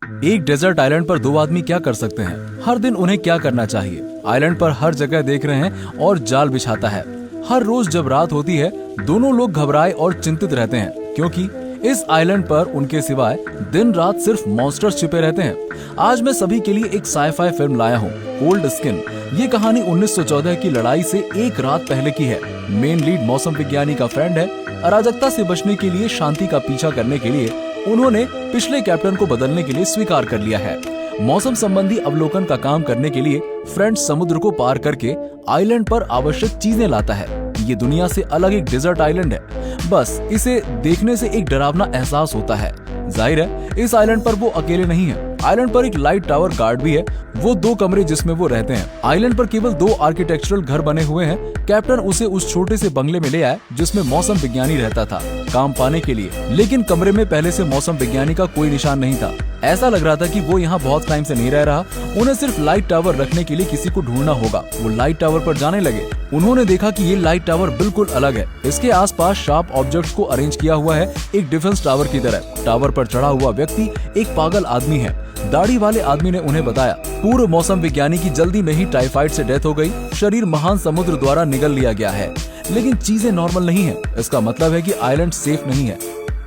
एक desert island पर दो आदमी क्या कर सकते हैं? हर दिन उन्हें क्या करना चाहिए? आइलैंड पर हर जगह देख रहे हैं और जाल बिछाता है। हर रोज जब रात होती है दोनों लोग घबराए और चिंतित रहते हैं, क्योंकि इस आइलैंड पर उनके सिवाय दिन रात सिर्फ मॉन्स्टर्स छिपे रहते हैं। आज मैं सभी के लिए एक साई-फाई फिल्म लाया हूँ, कोल्ड स्किन। ये कहानी 1914 की लड़ाई से एक रात पहले की है। मेन लीड मौसम विज्ञानी का फ्रेंड है। अराजकता से बचने के लिए, शांति का पीछा करने के लिए उन्होंने पिछले कैप्टन को बदलने के लिए स्वीकार कर लिया है। मौसम संबंधी अवलोकन का काम करने के लिए फ्रेंड समुद्र को पार करके आइलैंड पर आवश्यक चीजें लाता है। ये दुनिया से अलग एक डेजर्ट आइलैंड है। बस इसे देखने से एक डरावना एहसास होता है। जाहिर है इस आइलैंड पर वो अकेले नहीं है। आइलैंड पर एक लाइट टावर गार्ड भी है। वो 2 कमरे जिसमें वो रहते हैं। आइलैंड पर केवल 2 आर्किटेक्चरल घर बने हुए हैं। कैप्टन उसे उस छोटे से बंगले में ले आया जिसमें मौसम विज्ञानी रहता था काम पाने के लिए, लेकिन कमरे में पहले से मौसम विज्ञानी का कोई निशान नहीं था। ऐसा लग रहा था कि वो यहाँ बहुत टाइम से नहीं रह रहा। उन्हें सिर्फ लाइट टावर रखने के लिए किसी को ढूंढना होगा। वो लाइट टावर पर जाने लगे। उन्होंने देखा कि ये लाइट टावर बिल्कुल अलग है। इसके आसपास शार्प ऑब्जेक्ट्स को अरेंज किया हुआ है, एक डिफेंस टावर की तरह। टावर पर चढ़ा हुआ व्यक्ति एक पागल आदमी है। दाढ़ी वाले आदमी ने उन्हें बताया पूर्व मौसम विज्ञानी की जल्दी में ही टाइफाइड से डेथ हो गई। शरीर महान समुद्र द्वारा निगल लिया गया है, लेकिन चीजें नॉर्मल नहीं है। इसका मतलब है कि आइलैंड सेफ नहीं है।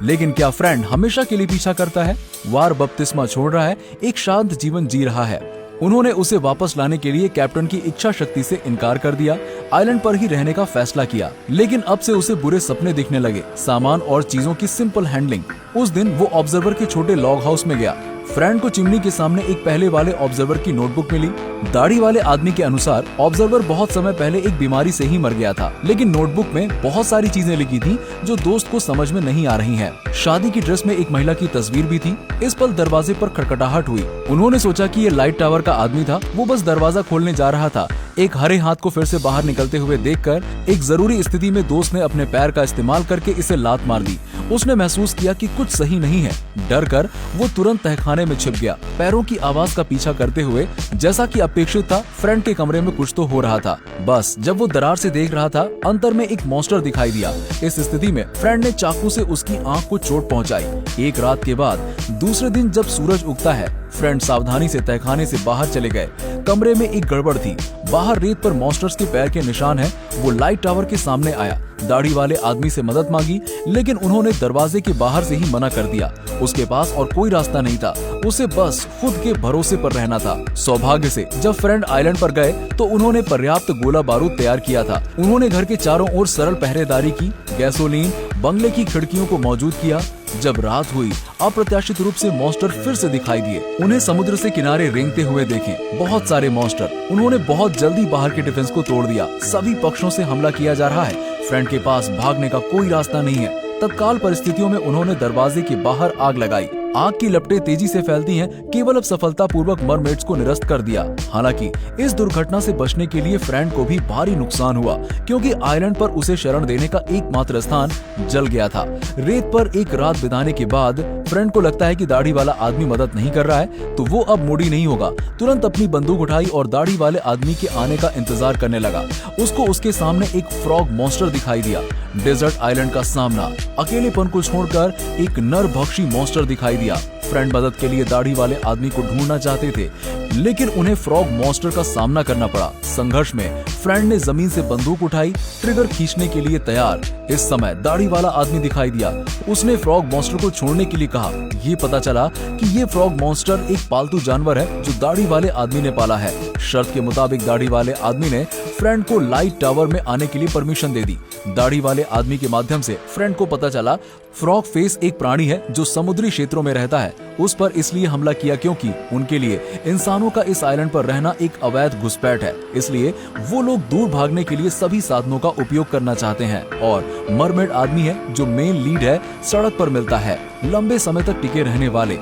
लेकिन क्या फ्रेंड हमेशा के लिए पीछा करता है? वार बपतिस्मा छोड़ रहा है, एक शांत जीवन जी रहा है। उन्होंने उसे वापस लाने के लिए कैप्टन की इच्छा शक्ति से इनकार कर दिया। आइलैंड पर ही रहने का फैसला किया, लेकिन अब से उसे बुरे सपने दिखने लगे। सामान और चीजों की सिंपल हैंडलिंग। उस दिन वो ऑब्जर्वर के छोटे लॉग हाउस में गया। फ्रेंड को चिमनी के सामने एक पहले वाले ऑब्जर्वर की नोटबुक मिली। दाढ़ी वाले आदमी के अनुसार ऑब्जर्वर बहुत समय पहले एक बीमारी से ही मर गया था, लेकिन नोटबुक में बहुत सारी चीजें लिखी थी जो दोस्त को समझ में नहीं आ रही हैं। शादी की ड्रेस में एक महिला की तस्वीर भी थी। इस पल दरवाजे पर खटखटाहट हुई। उन्होंने सोचा कि ये लाइट टावर का आदमी था। वो बस दरवाजा खोलने जा रहा था। एक हरे हाथ को फिर से बाहर निकलते हुए देखकर एक जरूरी स्थिति में दोस्त ने अपने पैर का इस्तेमाल करके इसे लात मार दी। उसने महसूस किया कि कुछ सही नहीं है। डर कर वो तुरंत तहखाने में छिप गया, पैरों की आवाज का पीछा करते हुए। जैसा कि अपेक्षित था, फ्रेंड के कमरे में कुछ तो हो रहा था। बस जब वो दरार से देख रहा था, अंतर में एक मॉन्स्टर दिखाई दिया। इस स्थिति में फ्रेंड ने चाकू से उसकी आंख को चोट पहुंचाई। एक रात के बाद दूसरे दिन जब सूरज उगता है, फ्रेंड सावधानी से तहखाने से बाहर चले गए। कमरे में एक गड़बड़ थी। बाहर रेत पर मॉन्स्टर्स के पैर के निशान हैं। वो लाइट टावर के सामने आया। दाढ़ी वाले आदमी से मदद मांगी, लेकिन उन्होंने दरवाजे के बाहर से ही मना कर दिया। उसके पास और कोई रास्ता नहीं था। उसे बस खुद के भरोसे पर रहना था। सौभाग्य से जब फ्रेंड आइलैंड पर गए तो उन्होंने पर्याप्त गोला बारूद तैयार किया था। उन्होंने घर के चारों ओर सरल पहरेदारी की। गैसोलीन बंगले की खिड़कियों को मौजूद किया। जब रात हुई, अप्रत्याशित रूप से मॉन्स्टर फिर से दिखाई दिए। उन्हें समुद्र से किनारे रेंगते हुए देखे बहुत सारे मॉन्स्टर। उन्होंने बहुत जल्दी बाहर के डिफेंस को तोड़ दिया। सभी पक्षों से हमला किया जा रहा है। फ्रेंड के पास भागने का कोई रास्ता नहीं है। तत्काल परिस्थितियों में उन्होंने दरवाजे के बाहर आग लगाई। आग की लपटें तेजी से फैलती हैं। केवल अब सफलतापूर्वक मरमेड्स को निरस्त कर दिया। हालांकि इस दुर्घटना से बचने के लिए फ्रेंड को भी भारी नुकसान हुआ, क्योंकि आइलैंड पर उसे शरण देने का एकमात्र स्थान जल गया था। रेत पर एक रात बिताने के बाद फ्रेंड को लगता है कि दाढ़ी वाला आदमी मदद नहीं कर रहा है, तो वो अब मूडी नहीं होगा। तुरंत अपनी बंदूक उठाई और दाढ़ी वाले आदमी के आने का इंतजार करने लगा। उसको उसके सामने एक फ्रॉग मॉन्स्टर दिखाई दिया। डेजर्ट आइलैंड का सामना, अकेलेपन को छोड़कर एक नरभक्षी मॉन्स्टर दिखाई दिया। फ्रेंड मदद के लिए दाढ़ी वाले आदमी को ढूंढना चाहते थे, लेकिन उन्हें फ्रॉग मॉन्स्टर का सामना करना पड़ा। संघर्ष में फ्रेंड ने जमीन से बंदूक उठाई, ट्रिगर खींचने के लिए तैयार। इस समय दाढ़ी वाला आदमी दिखाई दिया। उसने फ्रॉग मॉन्स्टर को छोड़ने के लिए कहा। ये पता चला कि ये फ्रॉग मॉन्स्टर एक पालतू जानवर है जो दाढ़ी वाले आदमी ने पाला है। शर्त के मुताबिक दाढ़ी वाले आदमी ने फ्रेंड को लाइट टावर में आने के लिए परमिशन दे दी। दाढ़ी वाले आदमी के माध्यम से फ्रेंड को पता चला फ्रॉग फेस एक प्राणी है जो समुद्री क्षेत्रों में रहता है। उस पर इसलिए हमला किया क्योंकि उनके लिए इंसानों का इस आइलैंड पर रहना एक अवैध घुसपैठ है। इसलिए वो लोग दूर भागने के लिए सभी साधनों का उपयोग करना चाहते हैं। और मरमेड आदमी है जो मेन लीड है, सड़क पर मिलता है। लंबे समय तक टिके रहने वाले,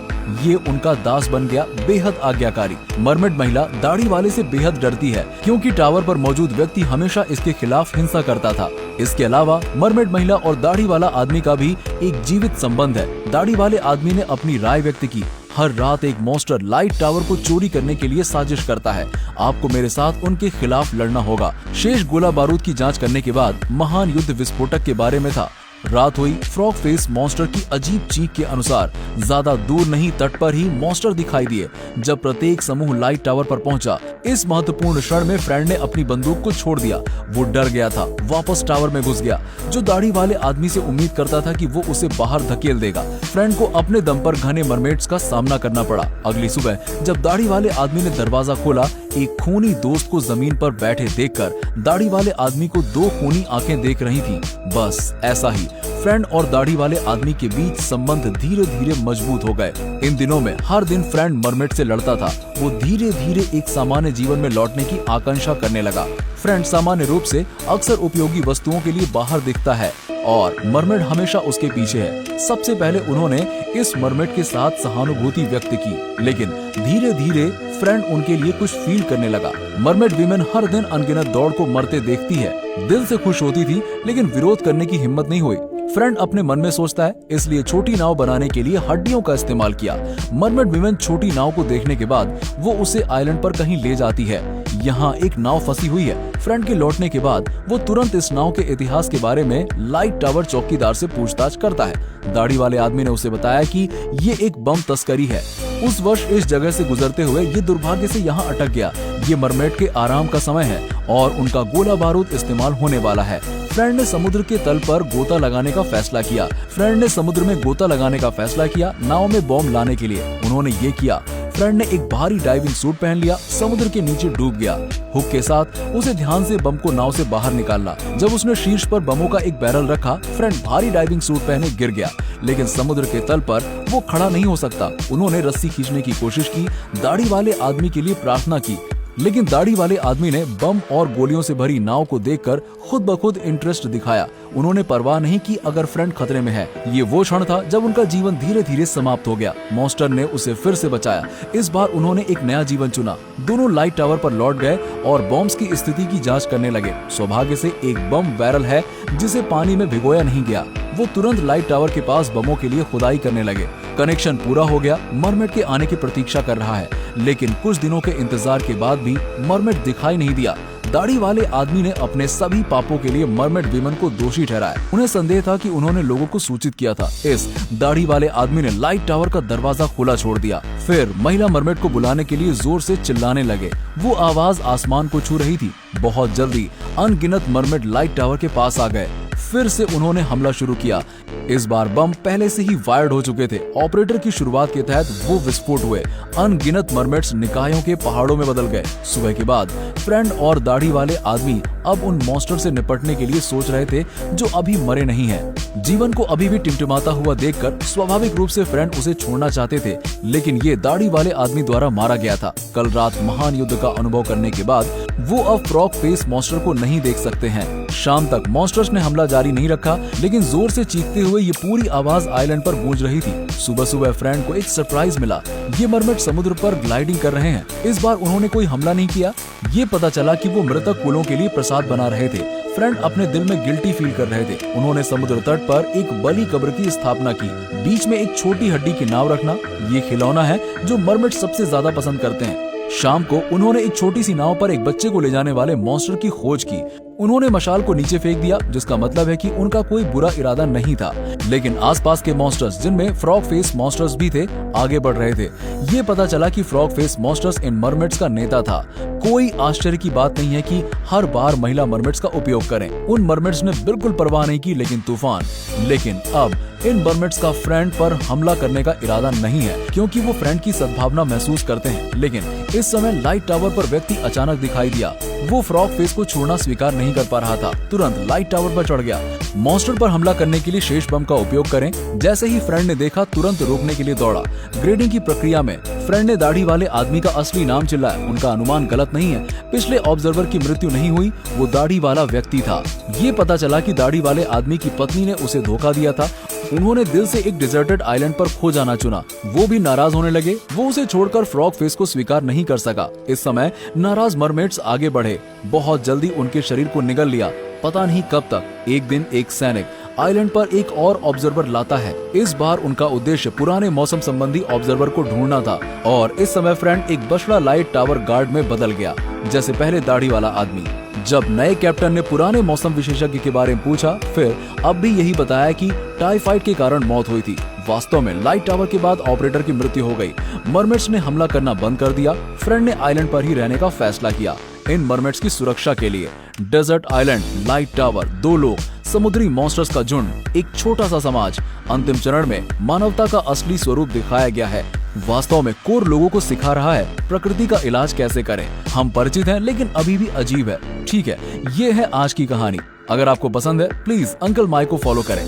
ये उनका दास बन गया, बेहद आज्ञाकारी। मरमेड महिला दाढ़ी वाले से बेहद डरती है, क्योंकि टावर पर मौजूद व्यक्ति हमेशा इसके खिलाफ हिंसा करता था। इसके अलावा मरमेड महिला और दाढ़ी वाला आदमी का भी एक जीवित संबंध है। दाढ़ी वाले आदमी ने अपनी राय व्यक्त की। हर रात एक मॉन्स्टर लाइट टावर को चोरी करने के लिए साजिश करता है। आपको मेरे साथ उनके खिलाफ लड़ना होगा। शेष गोला बारूद की जांच करने के बाद महान युद्ध विस्फोटक के बारे में था। रात हुई। फ्रॉग फेस मॉन्स्टर की अजीब चीख के अनुसार ज्यादा दूर नहीं, तट पर ही मॉन्स्टर दिखाई दिए। जब प्रत्येक समूह लाइट टावर पर पहुंचा, इस महत्वपूर्ण क्षण में फ्रेंड ने अपनी बंदूक को छोड़ दिया। वो डर गया था, वापस टावर में घुस गया। जो दाढ़ी वाले आदमी से उम्मीद करता था कि वो उसे बाहर धकेल देगा, फ्रेंड को अपने दम पर घने मरमेड्स का सामना करना पड़ा। अगली सुबह जब दाढ़ी वाले आदमी ने दरवाजा खोला, एक खूनी दोस्त को जमीन पर बैठे देखकर दाढ़ी वाले आदमी को दो खूनी आंखें देख रही थी। बस ऐसा ही फ्रेंड और दाढ़ी वाले आदमी के बीच संबंध धीरे धीरे मजबूत हो गए। इन दिनों में हर दिन फ्रेंड मरमेड से लड़ता था। वो धीरे धीरे एक सामान्य जीवन में लौटने की आकांक्षा करने लगा। फ्रेंड सामान्य रूप से अक्सर उपयोगी वस्तुओं के लिए बाहर दिखता है और मरमेड हमेशा उसके पीछे है। सबसे पहले उन्होंने इस मरमेड के साथ सहानुभूति व्यक्त की, लेकिन धीरे धीरे फ्रेंड उनके लिए कुछ फील करने लगा। मरमेड वीमेन हर दिन अनगिनत दौड़ को मरते देखती है। दिल से खुश होती थी, लेकिन विरोध करने की हिम्मत नहीं हुई। फ्रेंड अपने मन में सोचता है, इसलिए छोटी नाव बनाने के लिए हड्डियों का इस्तेमाल किया। मरमेड वीमेन छोटी नाव को देखने के बाद वो उसे आइलैंड पर कहीं ले जाती है। यहाँ एक नाव फंसी हुई है। फ्रेंड के लौटने के बाद वो तुरंत इस नाव के इतिहास के बारे में लाइट टावर चौकीदार से पूछताछ करता है। दाढ़ी वाले आदमी ने उसे बताया कि ये एक बम तस्करी है। उस वर्ष इस जगह से गुजरते हुए ये दुर्भाग्य से यहाँ अटक गया। ये मरमेड के आराम का समय है और उनका गोला बारूद इस्तेमाल होने वाला है। फ्रेंड ने समुद्र के तल पर गोता लगाने का फैसला किया। फ्रेंड ने समुद्र में गोता लगाने का फैसला किया नाव में बॉम्ब लाने के लिए। उन्होंने ये किया। फ्रेंड ने एक भारी डाइविंग सूट पहन लिया, समुद्र के नीचे डूब गया। हुक के साथ उसे ध्यान से बम को नाव से बाहर निकालना। जब उसने शीर्ष पर बमों का एक बैरल रखा, फ्रेंड भारी डाइविंग सूट पहने गिर गया, लेकिन समुद्र के तल पर वो खड़ा नहीं हो सकता। उन्होंने रस्सी खींचने की कोशिश की, दाढ़ी वाले आदमी के लिए प्रार्थना की, लेकिन दाढ़ी वाले आदमी ने बम और गोलियों से भरी नाव को देखकर खुद ब खुद इंटरेस्ट दिखाया। उन्होंने परवाह नहीं की अगर फ्रेंड खतरे में है। ये वो क्षण था जब उनका जीवन धीरे धीरे समाप्त हो गया। मॉन्स्टर ने उसे फिर से बचाया। इस बार उन्होंने एक नया जीवन चुना। दोनों लाइट टावर पर लौट गए और बॉम्ब्स की स्थिति की जांच करने लगे। सौभाग्य से एक बम बैरल है जिसे पानी में भिगोया नहीं गया। वो तुरंत लाइट टावर के पास बमों के लिए खुदाई करने लगे। कनेक्शन पूरा हो गया। मरमेड के आने की प्रतीक्षा कर रहा है, लेकिन कुछ दिनों के इंतजार के बाद भी मरमेड दिखाई नहीं दिया। दाढ़ी वाले आदमी ने अपने सभी पापों के लिए मरमेड वीमन को दोषी ठहराया। उन्हें संदेह था कि उन्होंने लोगों को सूचित किया था। इस दाढ़ी वाले आदमी ने लाइट टावर का दरवाजा खुला छोड़ दिया। फिर महिला मरमेड को बुलाने के लिए जोर से चिल्लाने लगे। वो आवाज आसमान को छू रही थी। बहुत जल्दी अनगिनत मरमेड लाइट टावर के पास आ गए। फिर से उन्होंने हमला शुरू किया। इस बार बम पहले से ही वायर्ड हो चुके थे। ऑपरेटर की शुरुआत के तहत वो विस्फोट हुए। अनगिनत मरमेड्स निकायों के पहाड़ों में बदल गए। सुबह के बाद फ्रेंड और दाढ़ी वाले आदमी अब उन मॉन्स्टर से निपटने के लिए सोच रहे थे जो अभी मरे नहीं हैं। जीवन को अभी भी टिमटिमाता हुआ देखकर स्वाभाविक रूप से फ्रेंड उसे छोड़ना चाहते थे, लेकिन ये दाढ़ी वाले आदमी द्वारा मारा गया था। कल रात महान युद्ध का अनुभव करने के बाद वो अब फ्रॉग फेस मॉन्स्टर को नहीं देख सकते हैं। शाम तक मॉन्स्टर्स ने हमला जारी नहीं रखा, लेकिन जोर से चीखते हुए ये पूरी आवाज आइलैंड पर गूंज रही थी। सुबह सुबह फ्रेंड को एक सरप्राइज मिला। ये मरमेड समुद्र पर ग्लाइडिंग कर रहे हैं। इस बार उन्होंने कोई हमला नहीं किया। ये पता चला कि वो मृतक कुलों के लिए प्रसाद बना रहे थे। फ्रेंड अपने दिल में गिल्टी फील कर रहे थे। उन्होंने समुद्र तट पर एक बली कब्र की स्थापना की। बीच में एक छोटी हड्डी की नाव रखना, ये खिलौना है जो मरमेड सबसे ज्यादा पसंद करते हैं। शाम को उन्होंने एक छोटी सी नाव पर एक बच्चे को ले जाने वाले मॉन्स्टर की खोज की। उन्होंने मशाल को नीचे फेंक दिया, जिसका मतलब है कि उनका कोई बुरा इरादा नहीं था। लेकिन आसपास के मॉन्स्टर्स, जिनमें फ्रॉग फेस मॉन्स्टर्स भी थे, आगे बढ़ रहे थे। ये पता चला कि फ्रॉग फेस मॉन्स्टर्स इन मरमेड्स का नेता था। कोई आश्चर्य की बात नहीं है कि हर बार महिला मरमेड्स का उपयोग करें। उन मरमेड्स ने बिल्कुल परवाह नहीं की, लेकिन अब इन मरमेड्स का फ्रेंड पर हमला करने का इरादा नहीं है, क्योंकि वो फ्रेंड की सद्भावना महसूस करते हैं। लेकिन इस समय लाइट टावर पर व्यक्ति अचानक दिखाई दिया। वो फ्रॉग फेस को छोड़ना स्वीकार नहीं कर पा रहा था। तुरंत लाइट टावर पर चढ़ गया। मॉन्स्टर पर हमला करने के लिए शेष बम का उपयोग करें। जैसे ही फ्रेंड ने देखा, तुरंत रोकने के लिए दौड़ा। ग्रेडिंग की प्रक्रिया में फ्रेंड ने दाढ़ी वाले आदमी का असली नाम चिल्लाया। उनका अनुमान गलत नहीं है। पिछले ऑब्जर्वर की मृत्यु नहीं हुई, वो दाढ़ी वाला व्यक्ति था। ये पता चला कि दाढ़ी वाले आदमी की पत्नी ने उसे धोखा दिया था। उन्होंने दिल से एक डिजर्टेड आइलैंड पर खो जाना चुना। वो भी नाराज होने लगे। वो उसे छोड़कर फ्रॉग फेस को स्वीकार नहीं कर सका। इस समय नाराज मरमेड्स आगे बढ़े। बहुत जल्दी उनके शरीर को निगल लिया। पता नहीं कब तक। एक दिन एक सैनिक आइलैंड पर एक और ऑब्जर्वर लाता है। इस बार उनका उद्देश्य पुराने मौसम संबंधी ऑब्जर्वर को ढूंढना था। और इस समय फ्रेंड एक बछड़ा लाइट टावर गार्ड में बदल गया, जैसे पहले दाढ़ी वाला आदमी। जब नए कैप्टन ने पुराने मौसम विशेषज्ञ के बारे में पूछा, फिर अब भी यही बताया कि टाइफाइड के कारण मौत हुई थी। वास्तव में लाइट टावर के बाद ऑपरेटर की मृत्यु हो गई। मरमेड्स ने हमला करना बंद कर दिया। फ्रेंड ने आइलैंड पर ही रहने का फैसला किया। इन मरमेड्स की सुरक्षा के लिए डेजर्ट आइलैंड, लाइट टावर, 2 लोग, समुद्री मॉन्स्टर्स का झुंड, एक छोटा सा समाज। अंतिम चरण में मानवता का असली स्वरूप दिखाया गया है। वास्तव में कोर लोगों को सिखा रहा है प्रकृति का इलाज कैसे करें। हम परिचित हैं लेकिन अभी भी अजीब है। ठीक है, ये है आज की कहानी। अगर आपको पसंद है प्लीज अंकल माइक को फॉलो करें।